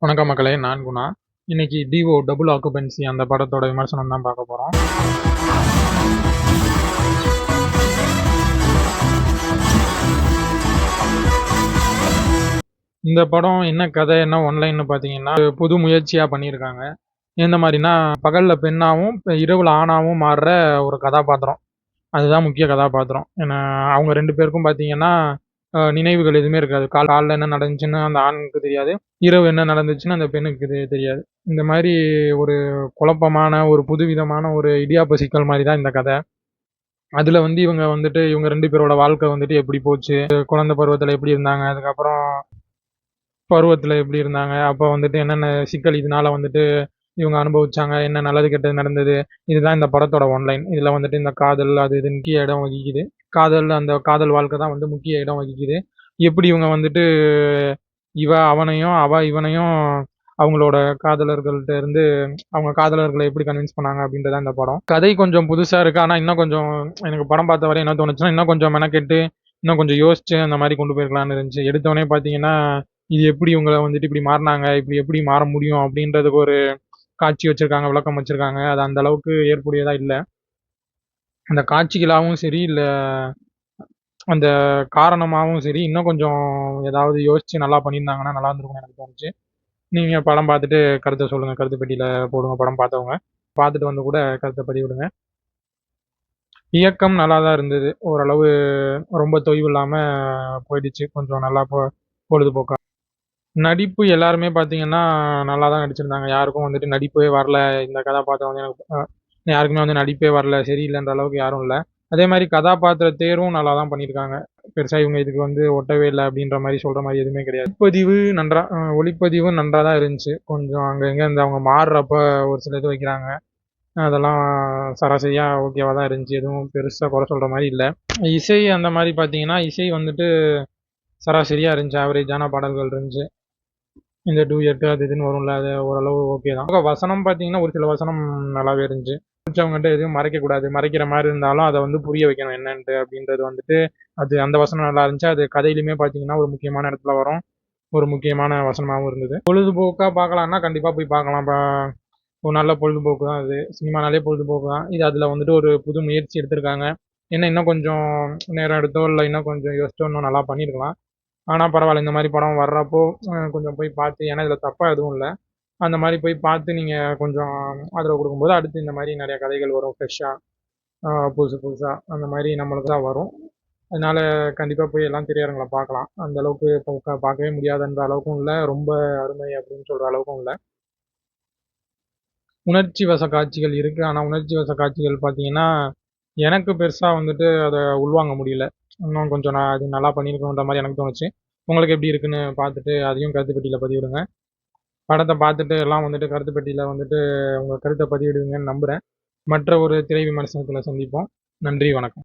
வணக்கம் மக்களே, நான் குணா. இன்னைக்கு டிஓ டபுள் ஆக்குபென்சி அந்த படத்தோட விமர்சனம் தான் பார்க்க போகிறோம். இந்த படம் என்ன கதை, என்ன ஒன்லைன்னு பார்த்தீங்கன்னா, புது முயற்சியாக பண்ணியிருக்காங்க. எந்த மாதிரினா, பகலில் பெண்ணாகவும் இரவில் ஆணாகவும் மாறுற ஒரு கதாபாத்திரம். அதுதான் முக்கிய கதாபாத்திரம். ஏன்னா அவங்க 2 பேருக்கும் பார்த்தீங்கன்னா, நினைவுகள் எதுவுமே இருக்காது. காலைல என்ன நடந்துச்சுன்னு அந்த ஆணுக்கு தெரியாது. இரவு என்ன நடந்துச்சுன்னு அந்த பெண்ணுக்கு தெரியாது. இந்த மாதிரி ஒரு குழப்பமான, ஒரு புதுவிதமான ஒரு இடியாப்ப சிக்கல் மாரி தான் இந்த கதை. அதுல இவங்க 2 பேரோட வாழ்க்கை எப்படி போச்சு, குழந்தை பருவத்துல எப்படி இருந்தாங்க, அதுக்கப்புறம் பருவத்துல எப்படி இருந்தாங்க, அப்ப என்னென்ன சிக்கல் இதனால இவங்க அனுபவிச்சாங்க, என்ன நல்லது கெட்டது நடந்தது. இதுதான் இந்த படத்தோட ஒன்லைன். இதுல இந்த காதல் அது இதுன்னு முக்கிய இடம் வகிக்குது. அந்த காதல் வாழ்க்கை தான் முக்கிய இடம் வகிக்குது. எப்படி இவங்க இவ அவனையும் அவ இவனையும் அவங்களோட காதலர்கள்ட்ட இருந்து அவங்க காதலர்களை எப்படி கன்வின்ஸ் பண்ணாங்க அப்படின்றதான் இந்த படம். கதை கொஞ்சம் புதுசா இருக்கு. ஆனா இன்னும் கொஞ்சம் எனக்கு படம் பார்த்த வரை என்ன தோணுச்சுன்னா, இன்னும் கொஞ்சம் மெனக்கெட்டு இன்னும் கொஞ்சம் யோசிச்சு அந்த மாதிரி கொண்டு போயிருக்கலாம்னு இருந்துச்சு. எடுத்தோடனே பார்த்தீங்கன்னா, இது எப்படி இவங்க இப்படி மாறினாங்க, இப்படி எப்படி மாற முடியும் அப்படின்றதுக்கு ஒரு காட்சி வச்சிருக்காங்க, விளக்கம் வச்சிருக்காங்க. அது அந்த அளவுக்கு ஏற்புடையதா இல்ல. அந்த காட்சிகளாகவும் சரி, இல்ல அந்த காரணமாகவும் சரி, இன்னும் கொஞ்சம் ஏதாவது யோசிச்சு நல்லா பண்ணியிருந்தாங்கன்னா நல்லா இருந்திருக்கும்னு எனக்கு தோணுச்சு. நீங்க படம் பார்த்துட்டு கருத்தை சொல்லுங்க. கருத்து பெட்டியில போடுங்க படம் பார்த்தவங்க. பார்த்துட்டு வந்து கூட கருத்தை பதிவிடுங்க. இயக்கம் நல்லா தான் இருந்தது. ஓரளவு ரொம்ப தொய்வு இல்லாம போயிடுச்சு. கொஞ்சம் நல்லா பொழுதுபோக்கா. நடிப்பு எல்லாருமே பார்த்தீங்கன்னா, நல்லா தான் நடிச்சிருந்தாங்க. யாருக்கும் நடிப்பே வரல. இந்த கதாபாத்திரம் எனக்கு யாருக்குமே நடிப்பே வரல, சரியில்லன்ற அளவுக்கு யாரும் இல்ல. அதே மாரி கதாபாத்திர தேர்வும் நல்லா தான் பண்ணியிருக்காங்க. பெருசா இவங்க இதுக்கு ஒட்டவே இல்ல அப்படின்ற மாரி சொல்ற மாரி எதுவுமே கிடையாது. ஒளிப்பதிவும் நன்றா தான் இருந்துச்சு. கொஞ்சம் அங்க இங்க அவங்க மாறுறப்ப ஒரு சில இது வைக்கிறாங்க. அதெல்லாம் சராசரியா ஓகேவா தான் இருந்துச்சு. எதுவும் பெருசா குறை சொல்ற மாரி இல்ல. இசை அந்த மாரி பார்த்தீங்கன்னா, இசை சராசரியா இருந்துச்சு. ஆவரேஜான பாடல்கள் இருந்துச்சு. இந்த டூயட் அது இதுன்னு வரும்ல, அது ஓரளவு ஓகே தான். வசனம் பார்த்தீங்கன்னா, ஒரு சில வசனம் நல்லாவே இருந்துச்சு. பிடிச்சவங்ககிட்ட எதுவும் மறைக்கக்கூடாது. மறைக்கிற மாரி இருந்தாலும் அத புரிய வைக்கணும் என்னன்ட்டு அப்படின்றது அது அந்த வசனம் நல்லா இருந்துச்சு. அது கதையிலுமே பார்த்தீங்கன்னா, ஒரு முக்கியமான இடத்துல வரும். ஒரு முக்கியமான வசனமாவும் இருந்தது. பொழுதுபோக்கா பார்க்கலான்னா கண்டிப்பா போய் பார்க்கலாம். ஒரு நல்ல பொழுதுபோக்கு தான் அது. சினிமானாலே பொழுதுபோக்கு தான். இது அதுல ஒரு புது முயற்சி எடுத்திருக்காங்க. இன்னும் கொஞ்சம் நேரம் எடுத்தோ, இல்ல இன்னும் கொஞ்சம் யோசிச்சோ இன்னும் நல்லா பண்ணியிருக்கலாம். ஆனா பரவால்ல. இந்த மாரி படம் வர்றப்போ கொஞ்சம் போய் பார்த்து, ஏன்னா இதுல தப்பா எதுவும் இல்ல. அந்த மாரி போய் பார்த்து நீங்க கொஞ்சம் ஆதரவு குடுக்கும்போது, அடுத்து இந்த மாரி நெறைய கதைகள் வரும் ஃப்ரெஷ்ஷா. புதுசு புதுசா அந்த மாரி நம்மளுக்கு தான் வரும். அதனால கண்டிப்பா போய் எல்லாம் திரையரங்குல பார்க்கலாம். அந்த அளவுக்கு பார்க்கவே முடியாதுன்ற அளவுக்கும் இல்ல. ரொம்ப அருமை அப்படின்னு சொல்ற அளவுக்கும் இல்ல. உணர்ச்சி வச காட்சிகள் இருக்கு. ஆனா உணர்ச்சி வச காட்சிகள் பார்த்தீங்கன்னா, எனக்கு பெருசா அத உள்வாங்க முடியல. இன்னும் கொஞ்சம் அது நல்லா பண்ணியிருக்கணுன்ற மாரி எனக்கு தோணுச்சு. உங்களுக்கு எப்படி இருக்குன்னு பார்த்துட்டு அதையும் கருத்து பெட்டியில பதிவிடுங்க. படத்த பார்த்துட்டு எல்லாம் கருத்து பெட்டியில உங்க கருத்த பதிவிடுவீங்கன்னு நம்புறேன். மற்ற ஒரு திரை விமர்சனத்துல சந்திப்போம். நன்றி, வணக்கம்.